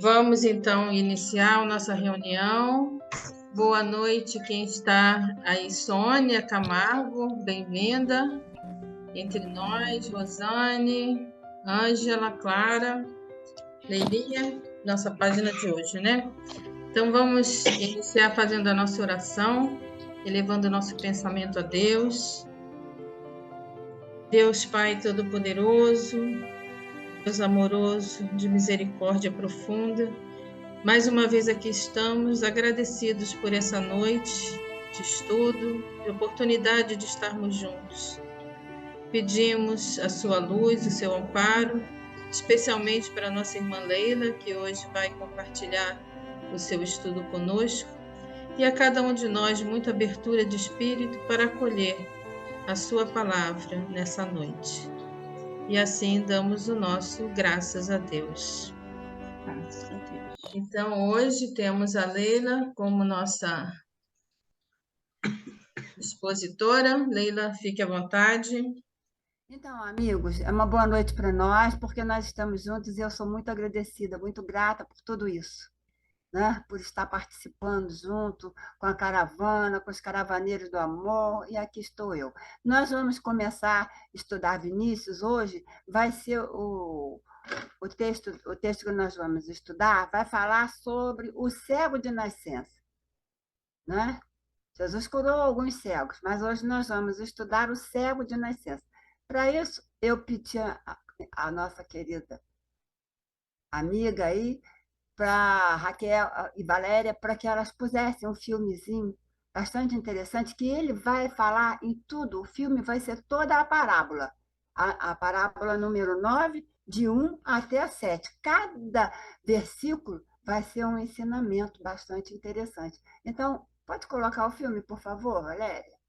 Vamos então iniciar a nossa reunião. Boa noite, quem está aí, Sônia Camargo, bem-vinda entre nós, Rosane, Ângela, Clara, Leilinha, nossa página de hoje, né? Então vamos iniciar fazendo a nossa oração, elevando o nosso pensamento a Deus. Deus Pai Todo-Poderoso, Deus amoroso, de misericórdia profunda, mais uma vez aqui estamos agradecidos por essa noite de estudo, de oportunidade de estarmos juntos. Pedimos a sua luz, o seu amparo, especialmente para a nossa irmã Leila, que hoje vai compartilhar o seu estudo conosco, e a cada um de nós muita abertura de espírito para acolher a sua palavra nessa noite. E assim damos o nosso graças a Deus. Graças a Deus. Então, hoje temos a Leila como nossa expositora. Leila, fique à vontade. Então, amigos, é uma boa noite para nós, porque nós estamos juntos e eu sou muito agradecida, muito grata por tudo isso, né? Por estar participando junto com a caravana, com os caravaneiros do amor, e aqui estou eu. Nós vamos começar a estudar Vinícius hoje, vai ser o texto que nós vamos estudar vai falar sobre o cego de nascença, né? Jesus curou alguns cegos, mas hoje nós vamos estudar o cego de nascença. Para isso, eu pedi a nossa querida amiga aí, para Raquel e Valéria, para que elas pusessem um filmezinho bastante interessante, que ele vai falar em tudo. O filme vai ser toda a parábola. A parábola número 9, de 1 até 7. Cada versículo vai ser um ensinamento bastante interessante. Então, pode colocar o filme, por favor, Valéria?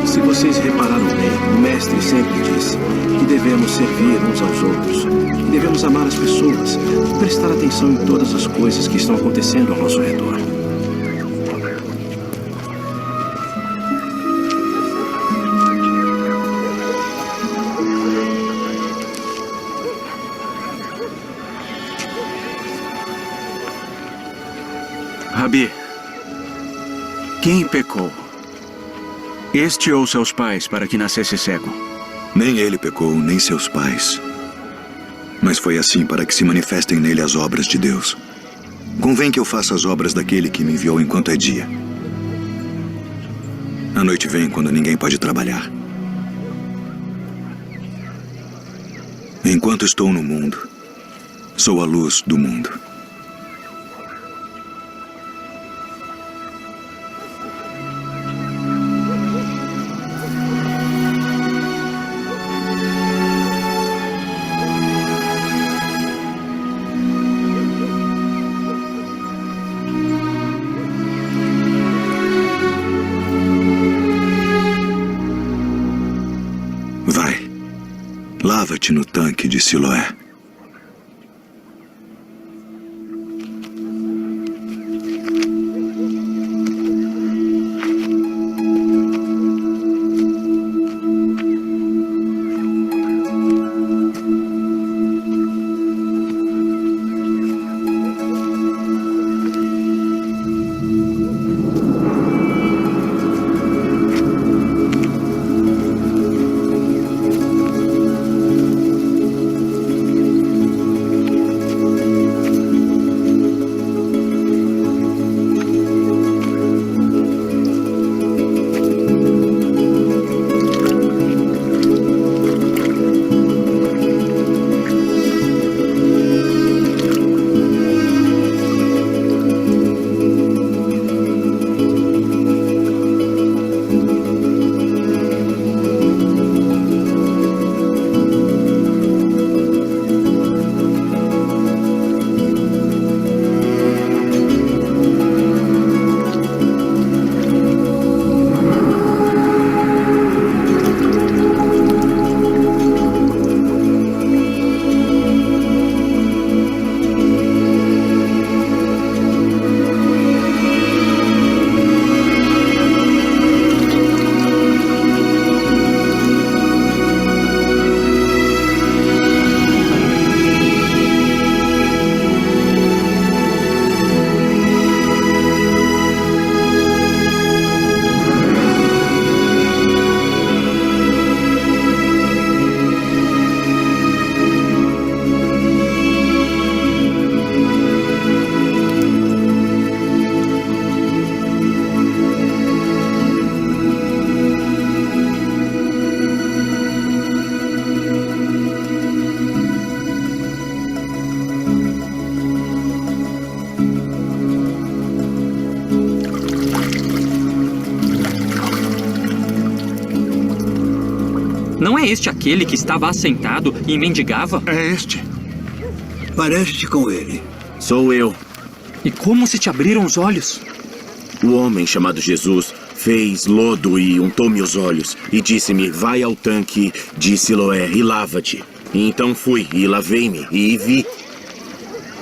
Se vocês repararam bem, o mestre sempre disse que devemos servir uns aos outros, que devemos amar as pessoas, prestar atenção em todas as coisas que estão acontecendo ao nosso redor. Rabi, quem pecou? Este ou seus pais para que nascesse cego? Nem ele pecou, nem seus pais. Mas foi assim para que se manifestem nele as obras de Deus. Convém que eu faça as obras daquele que me enviou enquanto é dia. A noite vem quando ninguém pode trabalhar. Enquanto estou no mundo, sou a luz do mundo. Lava-te no tanque de Siloé. Não é este aquele que estava assentado e mendigava? É este. Parece-te com ele. Sou eu. E como se te abriram os olhos? O homem chamado Jesus fez lodo e untou-me os olhos e disse-me, vai ao tanque de Siloé e lava-te. E então fui e lavei-me e vi.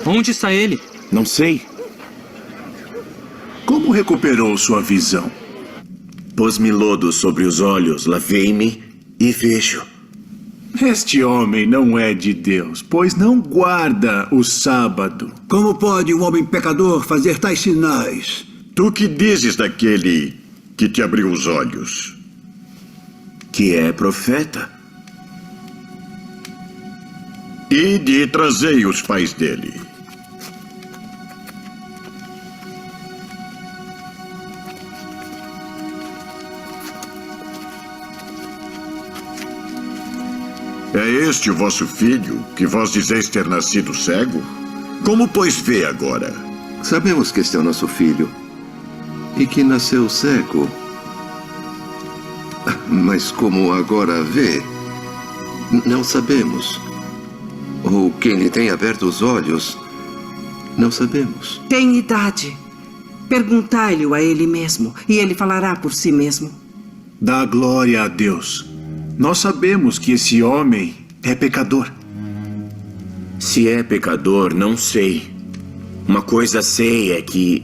Onde está ele? Não sei. Como recuperou sua visão? Pôs-me lodo sobre os olhos, lavei-me e vejo. Este homem não é de Deus, pois não guarda o sábado. Como pode um homem pecador fazer tais sinais? Tu que dizes daquele que te abriu os olhos? Que é profeta. Ide e trazei os pais dele. É este o vosso filho, que vós dizeis ter nascido cego? Como, pois, vê agora? Sabemos que este é o nosso filho e que nasceu cego. Mas como agora vê, não sabemos. Ou quem lhe tem aberto os olhos, não sabemos. Tem idade. Perguntai-lhe a ele mesmo, e ele falará por si mesmo. Dá glória a Deus. Nós sabemos que esse homem é pecador. Se é pecador, não sei. Uma coisa sei é que,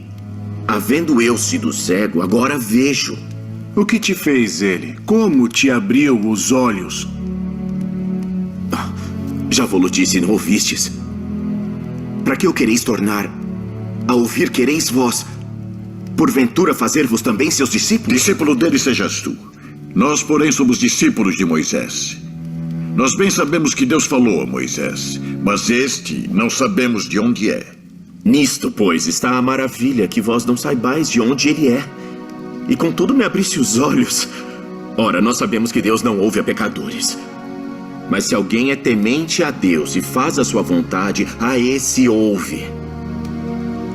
havendo eu sido cego, agora vejo. O que te fez ele? Como te abriu os olhos? Já vou-lo disse, não ouvistes? Para que eu quereis tornar? A ouvir quereis vós, porventura fazer-vos também seus discípulos? Discípulo dele sejas tu. Nós, porém, somos discípulos de Moisés. Nós bem sabemos que Deus falou a Moisés, mas este não sabemos de onde é. Nisto, pois, está a maravilha, que vós não saibais de onde ele é. E contudo me abriste os olhos. Ora, nós sabemos que Deus não ouve a pecadores. Mas se alguém é temente a Deus e faz a sua vontade, a esse ouve.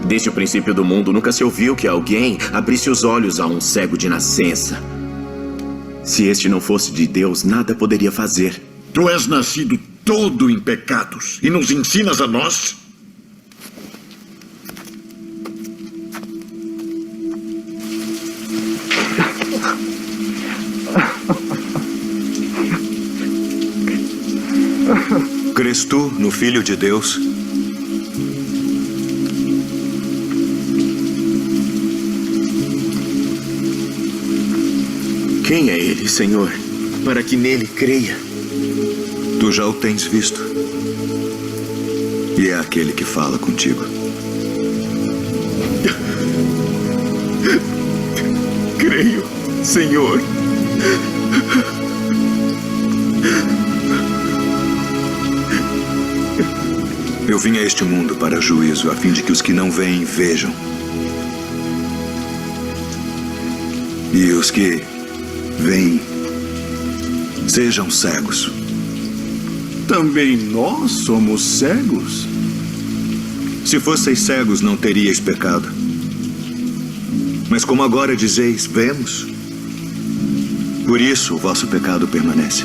Desde o princípio do mundo, nunca se ouviu que alguém abrisse os olhos a um cego de nascença. Se este não fosse de Deus, nada poderia fazer. Tu és nascido todo em pecados e nos ensinas a nós? Crês tu no Filho de Deus? Quem é ele, Senhor, para que nele creia? Tu já o tens visto. E é aquele que fala contigo. Creio, Senhor. Eu vim a este mundo para juízo, a fim de que os que não veem vejam. E os que veem sejam cegos. Também nós somos cegos? Se fosseis cegos, não teríeis pecado. Mas como agora dizeis, vemos. Por isso o vosso pecado permanece.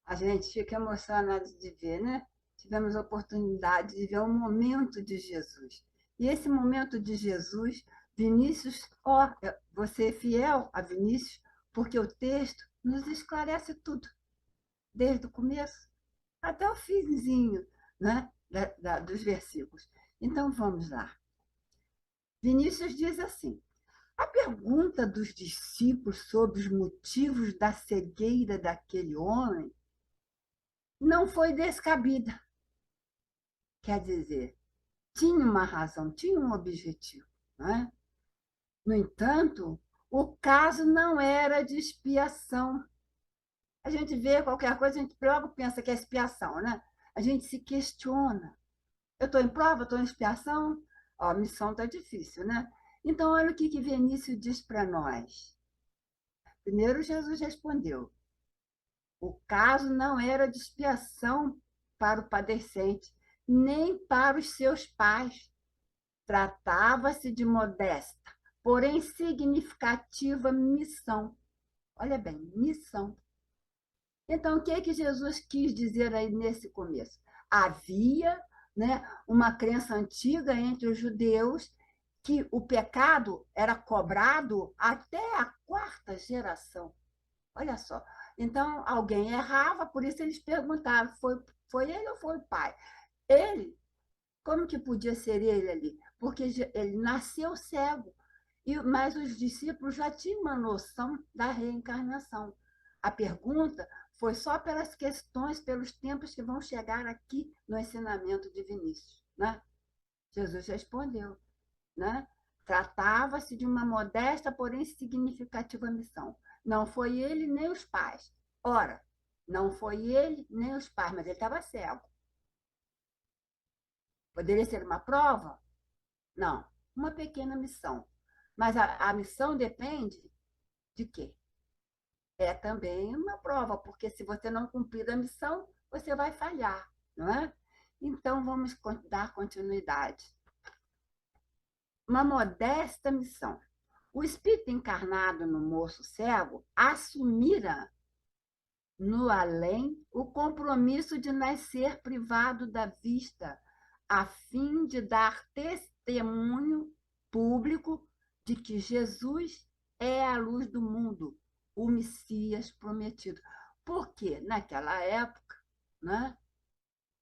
A gente fica emocionado de ver, né? Tivemos a oportunidade de ver um momento de Jesus. E esse momento de Jesus, Vinícius, você é fiel a Vinícius, porque o texto nos esclarece tudo, desde o começo até o finzinho, né? Dos versículos. Então, vamos lá. Vinícius diz assim: a pergunta dos discípulos sobre os motivos da cegueira daquele homem não foi descabida. Quer dizer, tinha uma razão, tinha um objetivo. Não é? No entanto, o caso não era de expiação. A gente vê qualquer coisa, a gente logo pensa que é expiação, né? A gente se questiona. Eu estou em prova, estou em expiação? A missão está difícil, né? Então, olha o que Vinícius diz para nós. Primeiro, Jesus respondeu: o caso não era de expiação para o padecente, nem para os seus pais. Tratava-se de modesta, porém significativa missão. Olha bem, missão. Então, o que Jesus quis dizer aí nesse começo? Havia, né, uma crença antiga entre os judeus que o pecado era cobrado até a quarta geração. Olha só. Então, alguém errava, por isso eles perguntavam, foi ele ou foi o pai? Ele, como que podia ser ele ali? Porque ele nasceu cego, mas os discípulos já tinham uma noção da reencarnação. A pergunta foi só pelas questões, pelos tempos que vão chegar aqui no ensinamento de Vinícius, né? Jesus respondeu, né? Tratava-se de uma modesta, porém significativa missão. Não foi ele nem os pais. Ora, não foi ele nem os pais, mas ele estava cego. Poderia ser uma prova? Não, uma pequena missão. Mas a missão depende de quê? É também uma prova, porque se você não cumprir a missão, você vai falhar, não é? Então, vamos dar continuidade. Uma modesta missão. O espírito encarnado no moço cego assumira no além o compromisso de nascer privado da vista, a fim de dar testemunho público de que Jesus é a luz do mundo, o Messias prometido. Porque naquela época, né?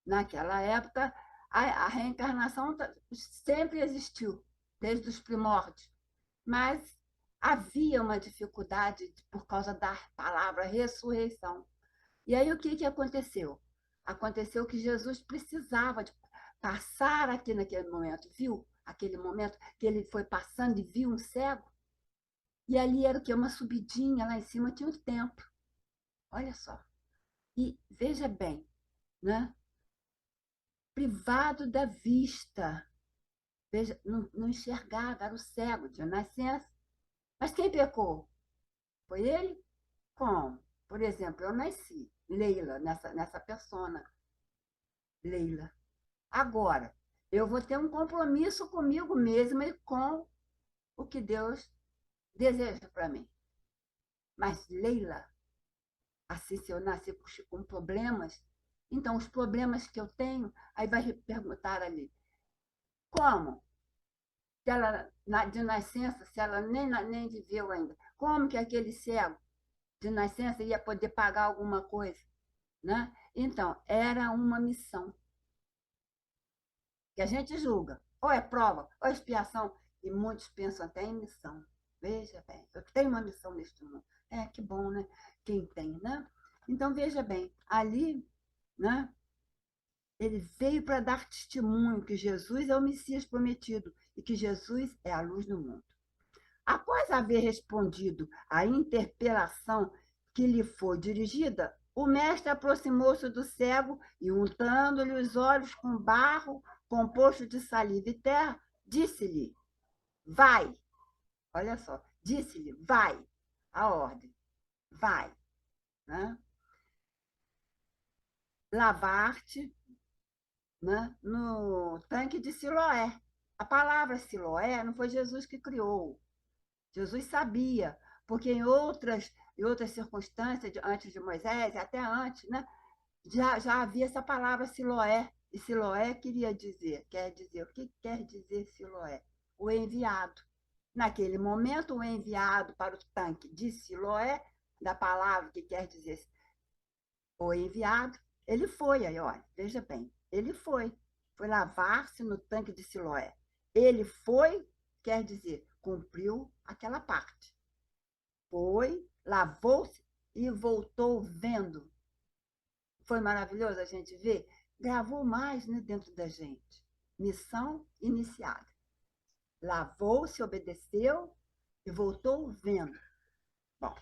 Naquela época, a reencarnação sempre existiu, desde os primórdios, mas havia uma dificuldade por causa da palavra ressurreição. E aí o que aconteceu? Aconteceu que Jesus precisava de passar aqui naquele momento, viu? Aquele momento que ele foi passando e viu um cego. E ali era o quê? Uma subidinha, lá em cima tinha um templo. Olha só. E veja bem, né? Privado da vista. Veja, não enxergava, era o cego de nascença. Mas quem pecou? Foi ele? Como? Por exemplo, eu nasci, Leila, nessa persona. Leila. Agora, eu vou ter um compromisso comigo mesma e com o que Deus deseja para mim. Mas Leila, assim, se eu nasci com problemas, então os problemas que eu tenho, aí vai perguntar ali, como? Se ela, de nascença, se ela nem viveu ainda, como que aquele cego de nascença ia poder pagar alguma coisa? Né? Então, era uma missão que a gente julga, ou é prova, ou é expiação, e muitos pensam até em missão. Veja bem, eu tenho uma missão neste mundo. É, que bom, né? Quem tem, né? Então, veja bem, ali, né? Ele veio para dar testemunho que Jesus é o Messias prometido e que Jesus é a luz do mundo. Após haver respondido à interpelação que lhe foi dirigida, o mestre aproximou-se do cego e, untando-lhe os olhos com barro composto de saliva e terra, disse-lhe, vai. Olha só, disse-lhe, vai. A ordem, vai. Né? Lavar-te, né, no tanque de Siloé. A palavra Siloé não foi Jesus que criou. Jesus sabia, porque em outras circunstâncias, antes de Moisés, e até antes, né, já havia essa palavra Siloé. E Siloé quer dizer, o que quer dizer Siloé? O enviado. Naquele momento, o enviado para o tanque de Siloé, da palavra que quer dizer o enviado, ele foi, aí, olha, veja bem, ele foi lavar-se no tanque de Siloé. Ele foi, quer dizer, cumpriu aquela parte. Foi, lavou-se e voltou vendo. Foi maravilhoso a gente ver? Gravou mais, né, dentro da gente. Missão iniciada. Lavou-se, obedeceu e voltou vendo. Bom,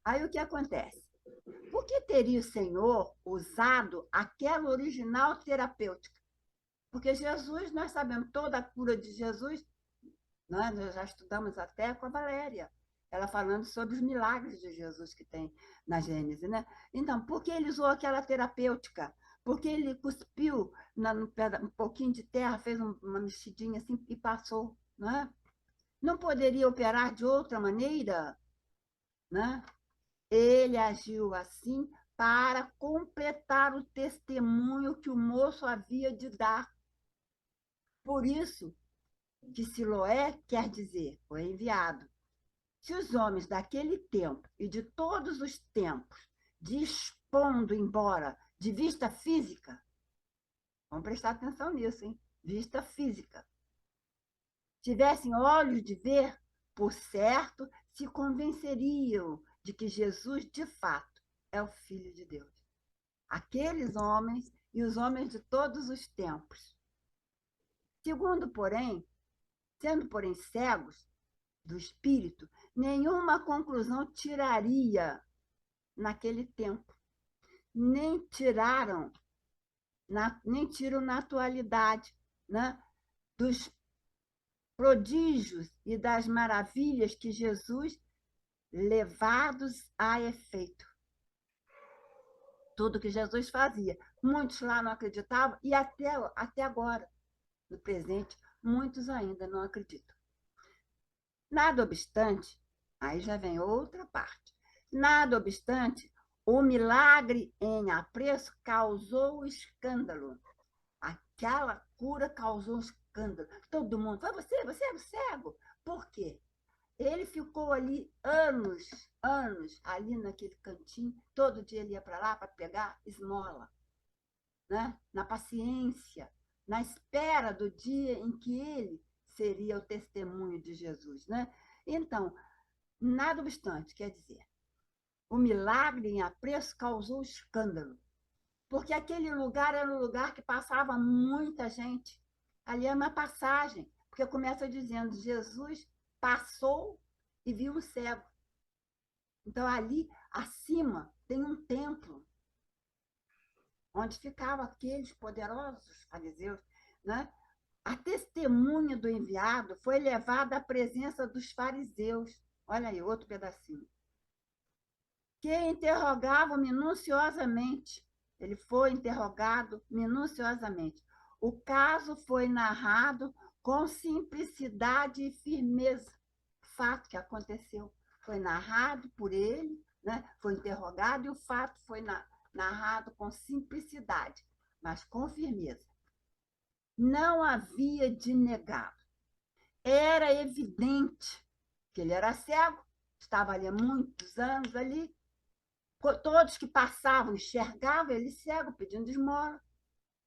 aí o que acontece? Por que teria o Senhor usado aquela original terapêutica? Porque Jesus, nós sabemos, toda a cura de Jesus Nós já estudamos até com a Valéria, ela falando sobre os milagres de Jesus que tem na Gênesis, né? Então, por que ele usou aquela terapêutica? Porque ele cuspiu um pouquinho de terra, fez uma mexidinha assim e passou, né? Não poderia operar de outra maneira, né? Ele agiu assim para completar o testemunho que o moço havia de dar. Por isso que Siloé quer dizer, o enviado. Se os homens daquele tempo e de todos os tempos, dispondo embora de vista física, vamos prestar atenção nisso, hein? Vista física, tivessem olhos de ver, por certo, se convenceriam de que Jesus, de fato, é o Filho de Deus. Aqueles homens e os homens de todos os tempos. Sendo, porém, cegos do espírito, nenhuma conclusão tiraria naquele tempo. Nem tiram na atualidade, né? Dos prodígios e das maravilhas que Jesus levados a efeito. Tudo que Jesus fazia. Muitos lá não acreditavam e até agora, no presente, muitos ainda não acreditam. Nada obstante, aí já vem outra parte. Nada obstante, o milagre em apreço causou escândalo. Aquela cura causou escândalo. Todo mundo, foi você é cego. Por quê? Ele ficou ali anos, ali naquele cantinho. Todo dia ele ia para lá para pegar esmola, né? Na paciência, na espera do dia em que ele seria o testemunho de Jesus, né? Então, nada obstante, quer dizer, o milagre em apreço causou escândalo, porque aquele lugar era um lugar que passava muita gente. Ali é uma passagem, porque começa dizendo, Jesus passou e viu um cego. Então, ali, acima, tem um templo, onde ficavam aqueles poderosos fariseus, né? A testemunha do enviado foi levada à presença dos fariseus. Olha aí, outro pedacinho. Que interrogavam minuciosamente. Ele foi interrogado minuciosamente. O caso foi narrado com simplicidade e firmeza. Fato que aconteceu. Foi narrado por ele, né? Foi interrogado e o fato foi narrado com simplicidade, mas com firmeza. Não havia de negá-lo. Era evidente que ele era cego, estava ali há muitos anos ali. Todos que passavam enxergavam ele cego, pedindo esmola.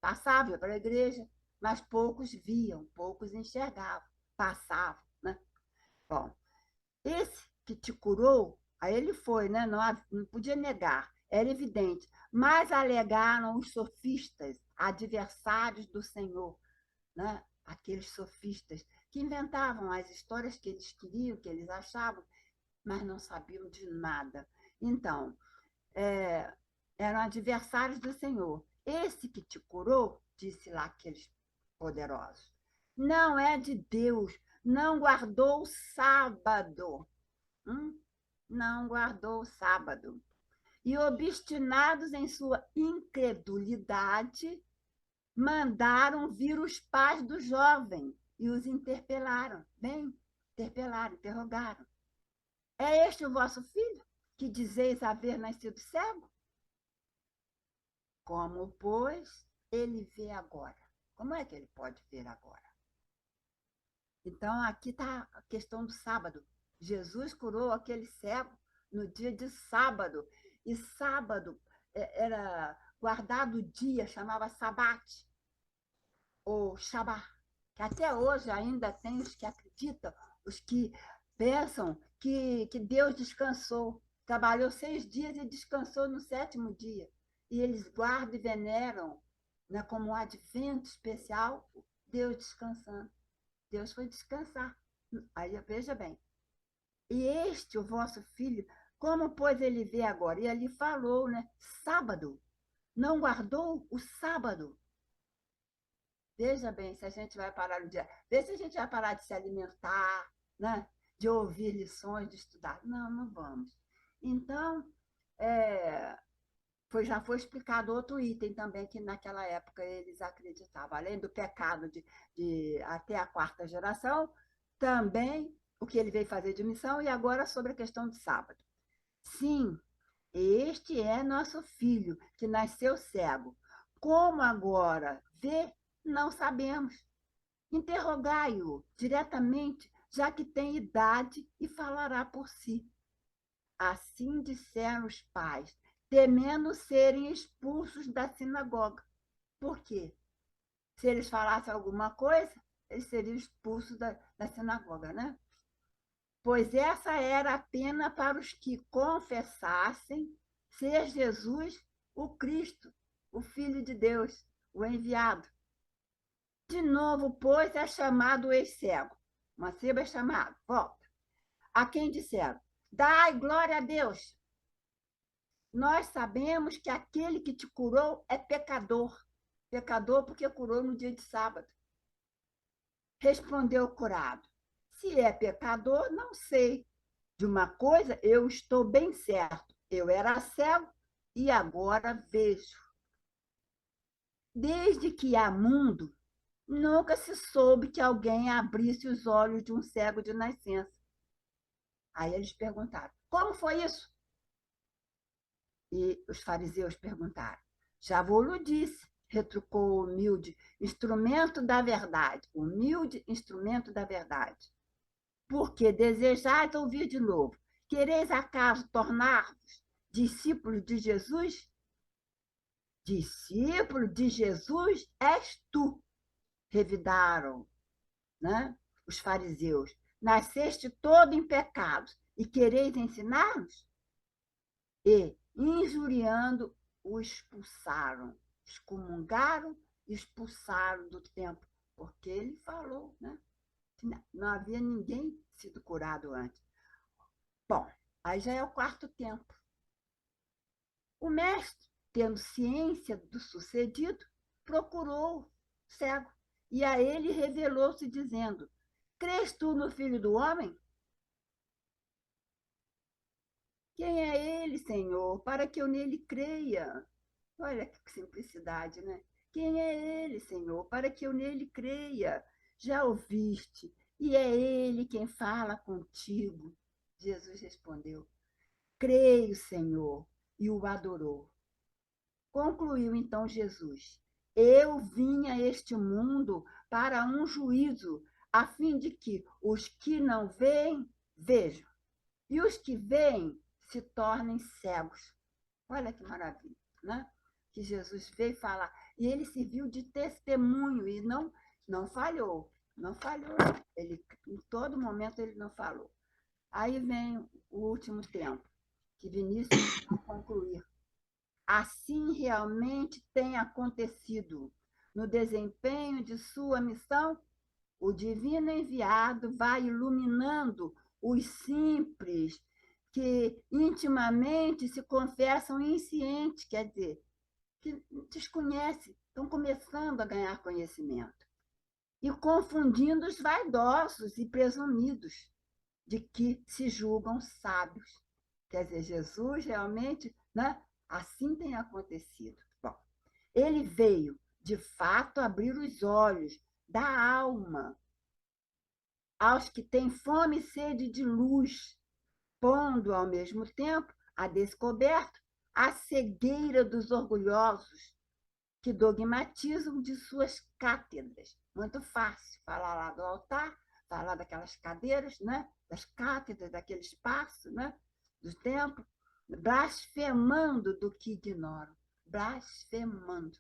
Passavam, ia para a igreja, mas poucos viam, poucos enxergavam, passavam, né? Bom, esse que te curou, aí ele foi, né? Não podia negar, era evidente. Mas alegaram os sofistas, adversários do Senhor, né? Aqueles sofistas que inventavam as histórias que eles queriam, que eles achavam, mas não sabiam de nada. Então, eram adversários do Senhor. Esse que te curou, disse lá aqueles poderosos, não é de Deus, não guardou o sábado. Não guardou o sábado. E obstinados em sua incredulidade, mandaram vir os pais do jovem e os interpelaram. Interrogaram. É este o vosso filho, que dizeis haver nascido cego? Como, pois, ele vê agora? Como é que ele pode ver agora? Então, aqui está a questão do sábado. Jesus curou aquele cego no dia de sábado. E sábado era guardado o dia, chamava sabate, ou Shabá, que até hoje ainda tem os que acreditam, os que pensam que Deus descansou, trabalhou 6 dias e descansou no 7º dia. E eles guardam e veneram, né, como um advento especial, Deus descansando. Deus foi descansar. Aí, veja bem. E este, o vosso filho, como, pois, ele vê agora? E ali falou, né? Sábado. Não guardou o sábado. Veja bem se a gente vai parar no dia. Vê se a gente vai parar de se alimentar, né? De ouvir lições, de estudar. Não, não vamos. Então, já foi explicado outro item também que naquela época eles acreditavam. Além do pecado de até a quarta geração, também o que ele veio fazer de missão e agora sobre a questão do sábado. Sim, este é nosso filho, que nasceu cego. Como agora vê, não sabemos. Interrogai-o diretamente, já que tem idade e falará por si. Assim disseram os pais, temendo serem expulsos da sinagoga. Por quê? Se eles falassem alguma coisa, eles seriam expulsos da sinagoga, né? Pois essa era a pena para os que confessassem ser Jesus o Cristo, o Filho de Deus, o enviado. De novo, pois, é chamado o ex-cego. Macebo é chamado, volta. A quem disseram, dai glória a Deus. Nós sabemos que aquele que te curou é pecador. Pecador porque curou no dia de sábado. Respondeu o curado, se é pecador, não sei. De uma coisa eu estou bem certo. Eu era cego e agora vejo. Desde que há mundo, nunca se soube que alguém abrisse os olhos de um cego de nascença. Aí eles perguntaram, como foi isso? E os fariseus perguntaram, já vou-lhe disse, retrucou o humilde instrumento da verdade. Humilde instrumento da verdade. Porque desejais ouvir de novo. Quereis acaso tornar-vos discípulos de Jesus? Discípulo de Jesus és tu, revidaram, né, os fariseus. Nasceste todo em pecados e quereis ensinar-nos? E, injuriando, o expulsaram. Excomungaram e expulsaram do templo, porque ele falou, né? Não havia ninguém sido curado antes. Bom, aí já é o quarto tempo. O mestre, tendo ciência do sucedido, procurou o cego e a ele revelou-se dizendo, crês tu no Filho do Homem? Quem é ele, Senhor, para que eu nele creia? Olha que simplicidade, né? Quem é ele, Senhor, para que eu nele creia? Já ouviste, e é ele quem fala contigo. Jesus respondeu, creio, Senhor, e o adorou. Concluiu então Jesus, eu vim a este mundo para um juízo, a fim de que os que não veem, vejam, e os que veem se tornem cegos. Olha que maravilha, né? Que Jesus veio falar. E ele serviu de testemunho e não falhou. Não falhou. Ele, em todo momento ele não falou. Aí vem o último tempo, que Vinícius vai concluir. Assim realmente tem acontecido. No desempenho de sua missão, o divino enviado vai iluminando os simples que intimamente se confessam inscientes, quer dizer, que desconhecem, estão começando a ganhar conhecimento, e confundindo os vaidosos e presumidos, de que se julgam sábios. Quer dizer, Jesus realmente, né? Assim tem acontecido. Bom, ele veio, de fato, abrir os olhos da alma aos que têm fome e sede de luz, pondo, ao mesmo tempo, a descoberto a cegueira dos orgulhosos, que dogmatizam de suas cátedras. Muito fácil falar lá do altar, falar daquelas cadeiras, né? Das cátedras, daquele espaço, né? Do templo, blasfemando do que ignoram, blasfemando,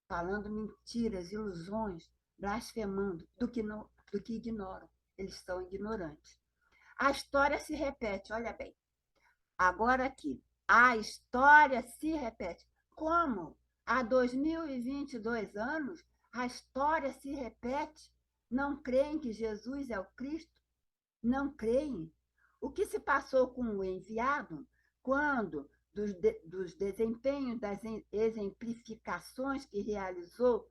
falando mentiras, ilusões, blasfemando do que ignoram. Eles são ignorantes. A história se repete, olha bem. Agora aqui, a história se repete. Como? Há 2022 anos, a história se repete. Não creem que Jesus é o Cristo? Não creem. O que se passou com o enviado, quando, dos desempenhos, das exemplificações que realizou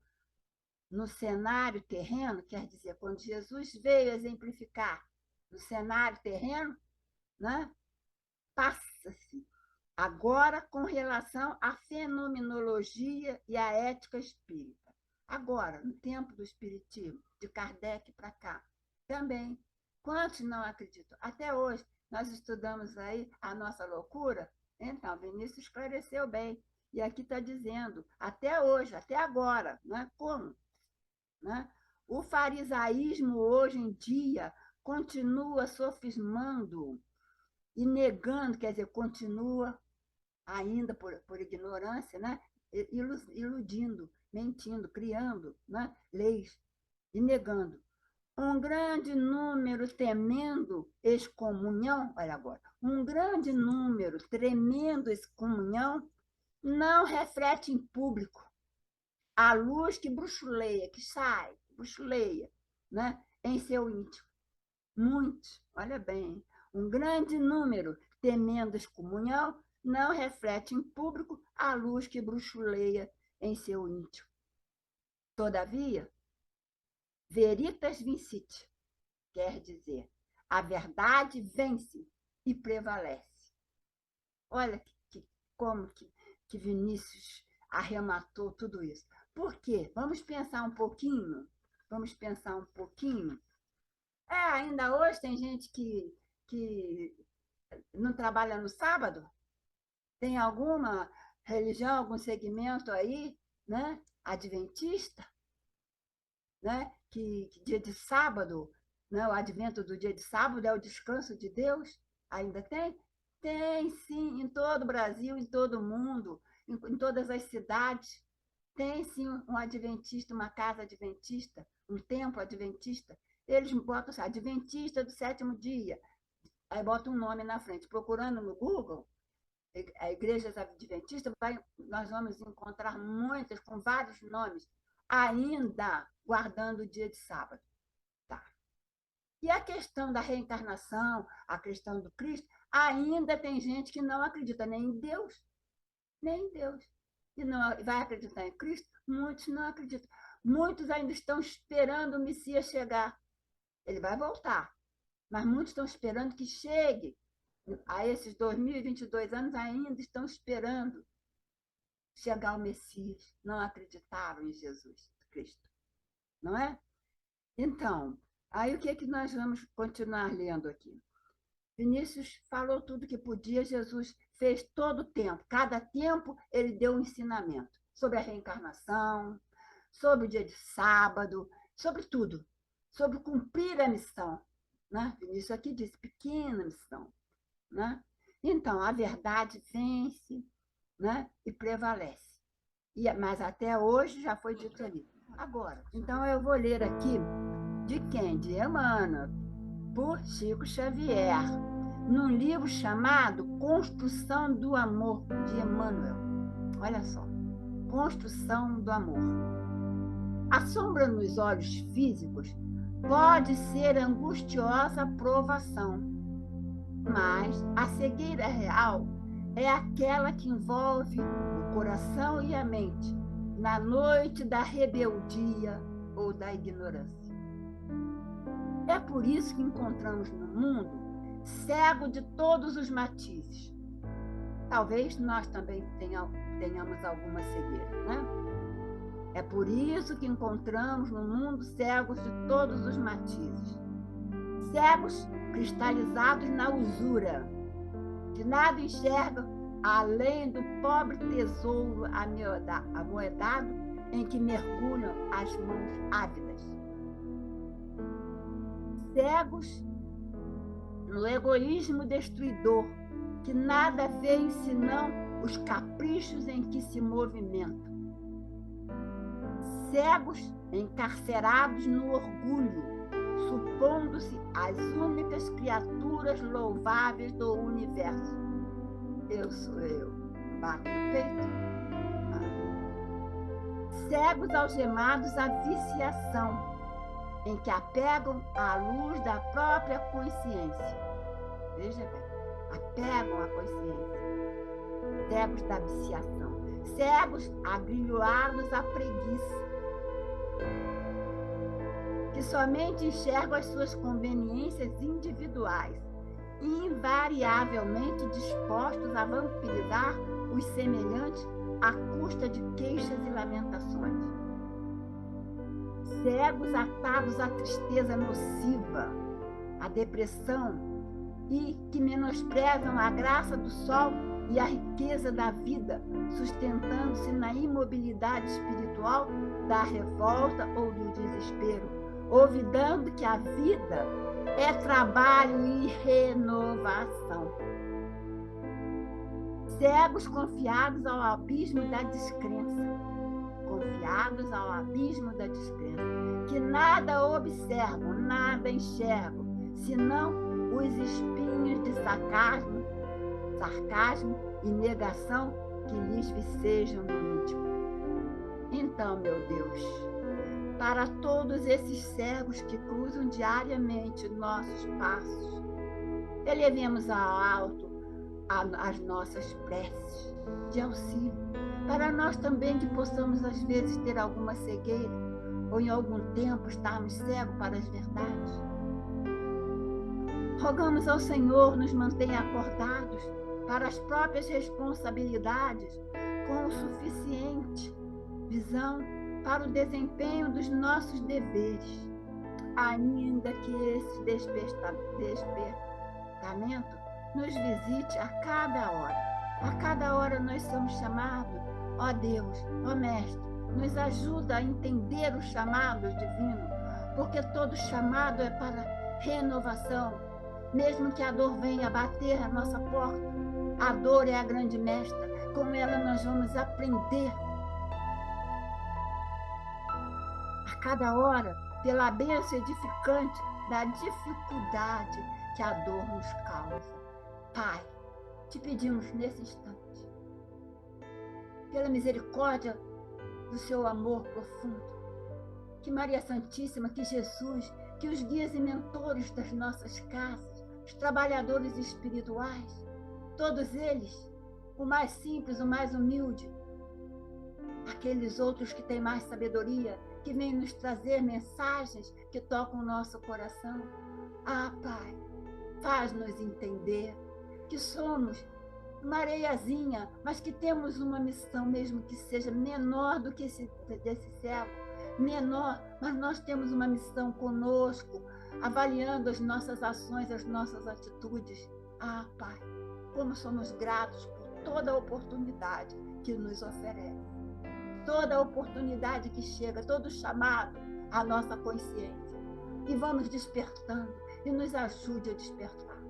no cenário terreno, quer dizer, quando Jesus veio exemplificar no cenário terreno, né, passa-se agora com relação à fenomenologia e à ética espírita. Agora, no tempo do espiritismo, de Kardec para cá, também. Quantos não acreditam? Até hoje, nós estudamos aí a nossa loucura. Então, Vinícius esclareceu bem. E aqui está dizendo, até hoje, até agora, não é como? Né? O farisaísmo, hoje em dia, continua sofismando e negando, quer dizer, continua ainda por ignorância, né? Iludindo, mentindo, criando, né? Leis e negando. Um grande número temendo excomunhão, olha agora, um grande número tremendo excomunhão não reflete em público a luz que bruxuleia, que sai, bruxuleia, né? Em seu íntimo. Muitos, olha bem, um grande número temendo excomunhão não reflete em público a luz que bruxuleia em seu íntimo. Todavia, veritas vincit, quer dizer, a verdade vence e prevalece. Olha como que Vinícius arrematou tudo isso. Por quê? Vamos pensar um pouquinho? Vamos pensar um pouquinho? Ainda hoje tem gente que não trabalha no sábado? Tem alguma religião, algum segmento aí, né? Adventista, né? Que dia de sábado, né? O advento do dia de sábado é o descanso de Deus? Ainda tem? Tem, sim, em todo o Brasil, em todo o mundo, em todas as cidades. Tem, sim, um adventista, uma casa adventista, um templo adventista. Eles botam assim, adventista do 7º dia, aí botam um nome na frente. Procurando no Google, igrejas adventistas, nós vamos encontrar muitas com vários nomes, ainda guardando o dia de sábado. Tá. E a questão da reencarnação, a questão do Cristo, ainda tem gente que não acredita nem em Deus, nem em Deus. E não vai acreditar em Cristo? Muitos não acreditam. Muitos ainda estão esperando o Messias chegar. Ele vai voltar, mas muitos estão esperando que chegue. A esses 2022 anos ainda estão esperando chegar o Messias. Não acreditaram em Jesus Cristo, não é? Então, aí o que é que nós vamos continuar lendo aqui? Vinícius falou tudo que podia, Jesus fez todo o tempo. Cada tempo ele deu um ensinamento sobre a reencarnação, sobre o dia de sábado, sobre tudo, sobre cumprir a missão. Né? Vinícius aqui diz, pequena missão. Né? Então, a verdade vence, né? E prevalece. Mas até hoje já foi dito ali. Agora, então eu vou ler aqui de quem? De Emmanuel, por Chico Xavier, num livro chamado Construção do Amor, de Emmanuel. Olha só, Construção do Amor. A sombra nos olhos físicos pode ser angustiosa provação, mas a cegueira real é aquela que envolve o coração e a mente na noite da rebeldia ou da ignorância. É por isso que encontramos no mundo cego de todos os matizes. Talvez nós também tenhamos alguma cegueira, né? É por isso que encontramos no mundo cegos de todos os matizes. Cegos cristalizados na usura, que nada enxergam além do pobre tesouro amoedado em que mergulham as mãos ávidas. Cegos no egoísmo destruidor, que nada veem senão os caprichos em que se movimentam. Cegos encarcerados no orgulho, supondo-se as únicas criaturas louváveis do universo. Eu sou eu. Bato no peito. Cegos algemados à viciação, em que apegam à luz da própria consciência. Veja bem, apegam à consciência. Cegos da viciação. Cegos agrilhoados à preguiça. que somente enxergam as suas conveniências individuais, invariavelmente dispostos a vampirizar os semelhantes à custa de queixas e lamentações. Cegos atados à tristeza nociva, à depressão, e que menosprezam a graça do sol e a riqueza da vida, sustentando-se na imobilidade espiritual da revolta ou do desespero, olvidando que a vida é trabalho e renovação. Cegos confiados ao abismo da descrença, que nada observam, nada enxergam, senão os espinhos de sarcasmo e negação que lhes vicejam no íntimo. Então, meu Deus, para todos esses cegos que cruzam diariamente nossos passos, elevemos ao alto as nossas preces de auxílio, para nós também que possamos às vezes ter alguma cegueira, ou em algum tempo estarmos cegos para as verdades. Rogamos ao Senhor nos mantenha acordados para as próprias responsabilidades, com o suficiente visão para o desempenho dos nossos deveres, ainda que esse despertamento nos visite a cada hora. A cada hora nós somos chamados, ó Deus, ó Mestre, nos ajuda a entender o chamado divino, porque todo chamado é para renovação. Mesmo que a dor venha bater a nossa porta, a dor é a grande mestra, com ela nós vamos aprender. A cada hora, pela bênção edificante da dificuldade que a dor nos causa. Pai, te pedimos nesse instante, pela misericórdia do seu amor profundo, que Maria Santíssima, que Jesus, que os guias e mentores das nossas casas, os trabalhadores espirituais, todos eles, o mais simples, o mais humilde, aqueles outros que têm mais sabedoria, que vêm nos trazer mensagens que tocam o nosso coração. Ah, Pai, faz-nos entender que somos uma areiazinha, mas que temos uma missão, mesmo que seja menor do que desse céu, menor, mas nós temos uma missão conosco, avaliando as nossas ações, as nossas atitudes. Ah, Pai, como somos gratos por toda a oportunidade que nos oferece, toda a oportunidade que chega, todo chamado à nossa consciência, e vamos despertando, e nos ajude a despertar.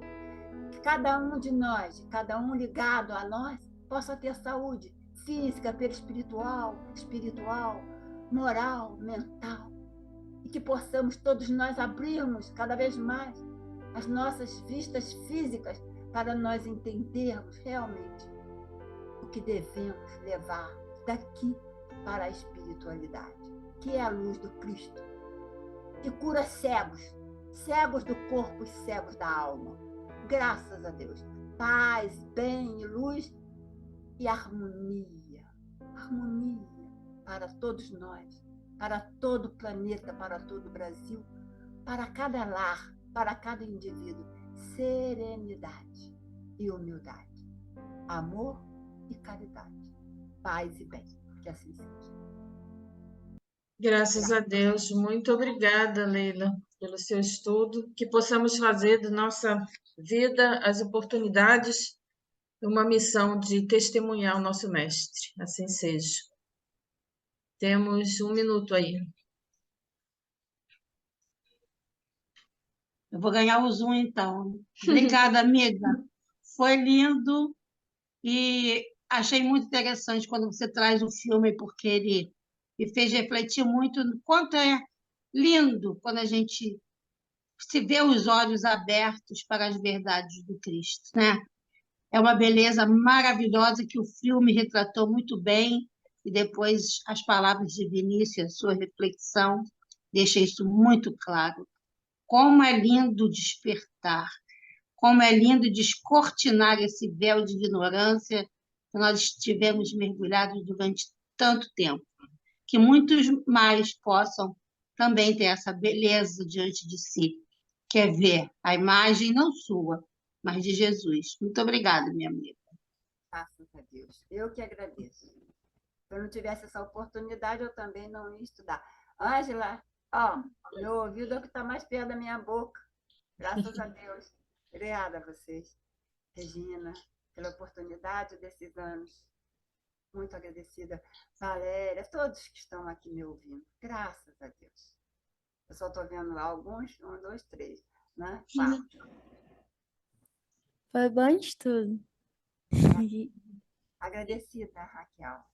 Que cada um de nós, cada um ligado a nós, possa ter saúde física, espiritual, moral, mental, e que possamos todos nós abrirmos cada vez mais as nossas vistas físicas para nós entendermos realmente o que devemos levar daqui para a espiritualidade, que é a luz do Cristo, que cura cegos, cegos do corpo e cegos da alma. Graças a Deus. Paz, bem, luz e harmonia. Harmonia para todos nós, para todo o planeta, para todo o Brasil, para cada lar, para cada indivíduo. Serenidade e humildade. Amor e caridade. Paz e bem. Que assim seja. Graças a Deus. Muito obrigada, Leila, pelo seu estudo. Que possamos fazer da nossa vida as oportunidades, uma missão de testemunhar o nosso Mestre. Assim seja. Temos 1 minuto aí. Eu vou ganhar o Zoom, então. Obrigada, amiga. Foi lindo e achei muito interessante quando você traz o filme, porque ele me fez refletir muito no quanto é lindo quando a gente se vê os olhos abertos para as verdades do Cristo, né? É uma beleza maravilhosa que o filme retratou muito bem, e depois as palavras de Vinícius, a sua reflexão, deixa isso muito claro. Como é lindo despertar, como é lindo descortinar esse véu de ignorância que nós estivemos mergulhados durante tanto tempo. que muitos mais possam também ter essa beleza diante de si, que é ver a imagem não sua, mas de Jesus. Muito obrigada, minha amiga. Graças a Deus. Eu que agradeço. Se eu não tivesse essa oportunidade, eu também não ia estudar. Ângela, ó, meu ouvido é o que está mais perto da minha boca. Graças a Deus. Obrigada a vocês. Regina, pela oportunidade desses anos. Muito agradecida. Valéria, todos que estão aqui me ouvindo. Graças a Deus. Eu só estou vendo alguns, 1, 2, 3, né? 4. Foi bom de tudo. Agradecida, Raquel.